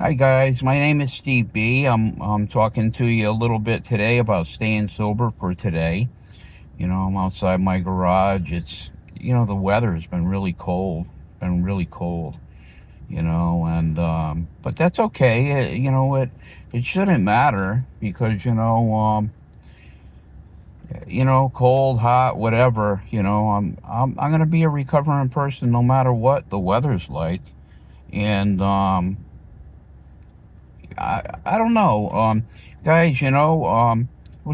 Hi guys, my name is Steve B. I'm talking to you a little bit today about staying sober for today. I'm outside my garage. The weather has been really cold, and but that's okay. It shouldn't matter because cold, hot, whatever. I'm gonna be a recovering person no matter what the weather's like, and I don't know. Guys, we're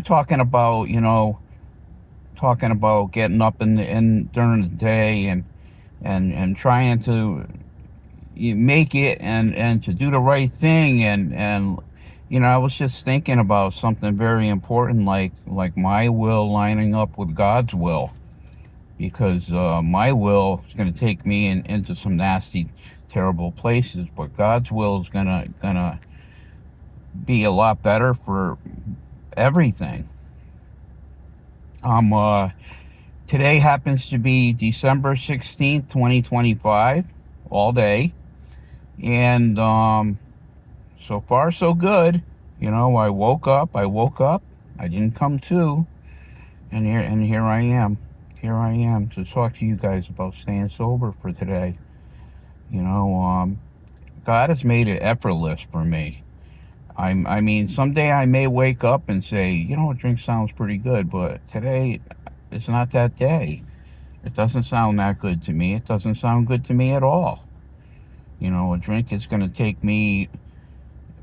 talking about getting up in during the day and trying to make it and to do the right thing and I was just thinking about something very important like my will lining up with God's will because my will is going to take me into some nasty, terrible places, but God's will is gonna be a lot better for everything. Um, uh, Today happens to be December 16th, 2025, all day, and so far so good. I woke up, I didn't come to, and here I am. Here I am to talk to you guys about staying sober for today. You know, um, God has made it effortless for me. I mean, someday I may wake up and say, a drink sounds pretty good, but today it's not that day. It doesn't sound that good to me. It doesn't sound good to me at all. A drink is going to take me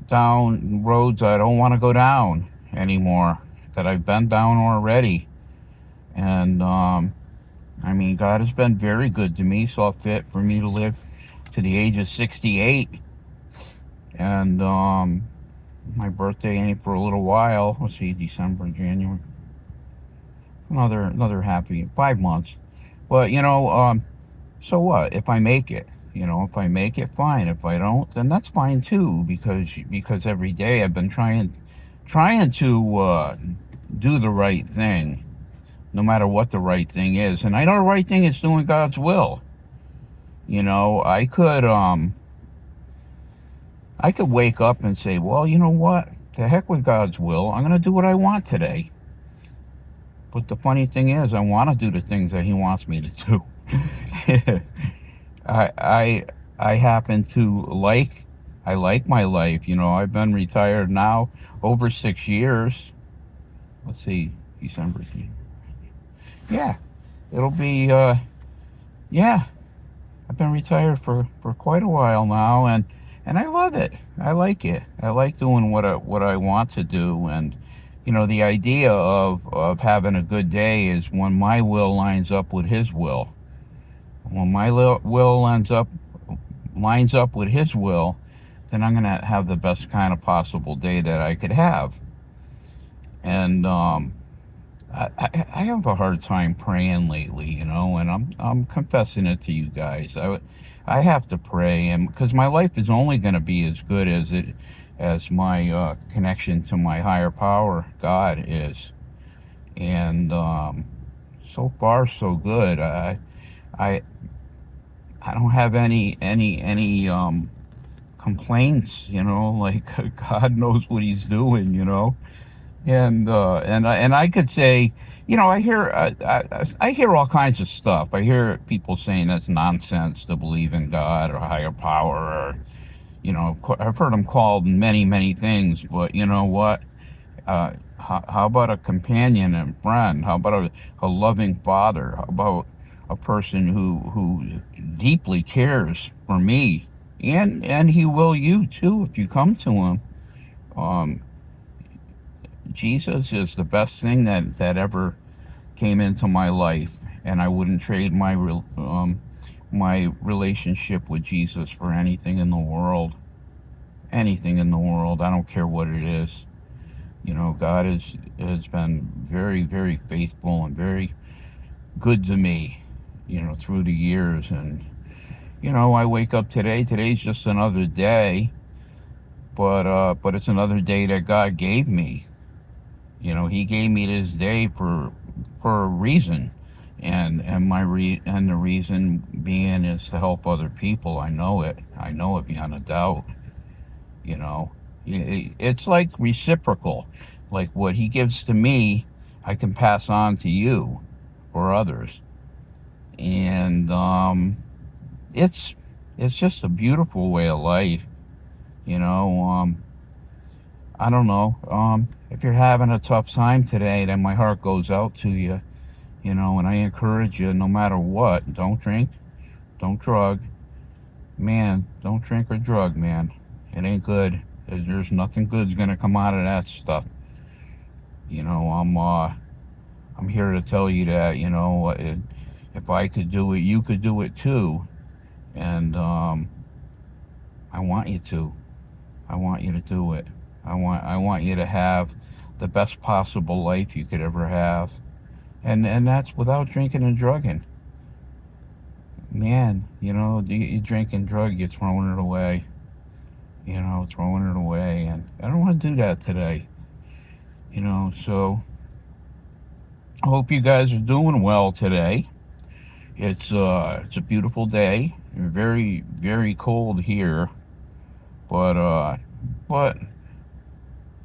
down roads I don't want to go down anymore, that I've been down already. And, I mean, God has been very good to me, saw fit for me to live to the age of 68. And, my birthday ain't for a little while. Let's see, December, January, another half a year, 5 months. But so what? If I make it, if I make it, fine. If I don't, then that's fine too. Because every day I've been trying to do the right thing, no matter what the right thing is. And I know the right thing is doing God's will. I could wake up and say, well, you know what? The heck with God's will. I'm gonna do what I want today. But the funny thing is, I want to do the things that He wants me to do. I I I happen to I like my life. I've been retired now over 6 years. Let's see, December. Yeah, it'll be. Yeah, I've been retired for quite a while now, and I love it. I like it. I like doing what I want to do, and the idea of having a good day is when my will lines up with His will. When my will lines up with His will, then I'm gonna have the best kind of possible day that I could have. And I have a hard time praying lately, and I'm confessing it to you guys. I have to pray, and because my life is only going to be as good as my connection to my higher power, God, is. And so far so good. I I don't have any complaints. Like God knows what He's doing. And I could say, I hear all kinds of stuff. I hear people saying that's nonsense to believe in God or higher power, or I've heard them called many things. But you know what? How about a companion and friend? How about a loving father? How about a person who deeply cares for me, and He will you too if you come to Him. Um, Jesus is the best thing that ever came into my life, and I wouldn't trade my relationship with Jesus for anything in the world. Anything in the world. I don't care what it is. God has been very faithful and very good to me. Through the years, and I wake up today. Today's just another day, but it's another day that God gave me. He gave me this day for a reason, and the reason being is to help other people. I know it beyond a doubt. you know. It's like reciprocal. Like what he gives to me, I can pass on to you or others. And it's just a beautiful way of life, you know. I don't know. If you're having a tough time today, then my heart goes out to you, you know, and I encourage you, no matter what, don't drink, don't drug. Man, don't drink or drug, man. It ain't good. There's nothing good's gonna come out of that stuff. You know, I'm here to tell you that, you know, if I could do it, you could do it too. And I want you to. I want you to do it. I want you to have the best possible life you could ever have. And that's without drinking and drugging. Man, you know, you drink and drug, you're throwing it away. You know, throwing it away. And I don't want to do that today. You know, so I hope you guys are doing well today. It's a beautiful day. Very, very cold here. But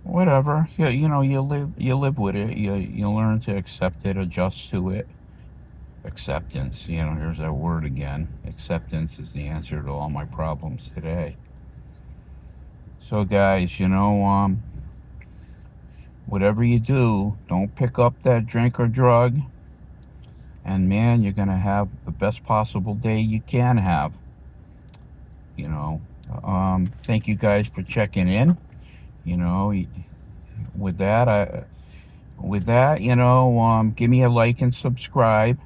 whatever. You know, you live with it. You learn to accept it, adjust to it. Acceptance, you know, here's that word again. Acceptance is the answer to all my problems today. So guys, you know, whatever you do, don't pick up that drink or drug. And man, you're gonna have the best possible day you can have. You know, thank you guys for checking in. You know, with that, you know, give me a like and subscribe.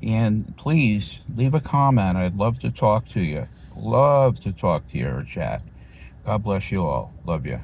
And please leave a comment. I'd love to talk to you. Love to talk to you or chat. God bless you all. Love you.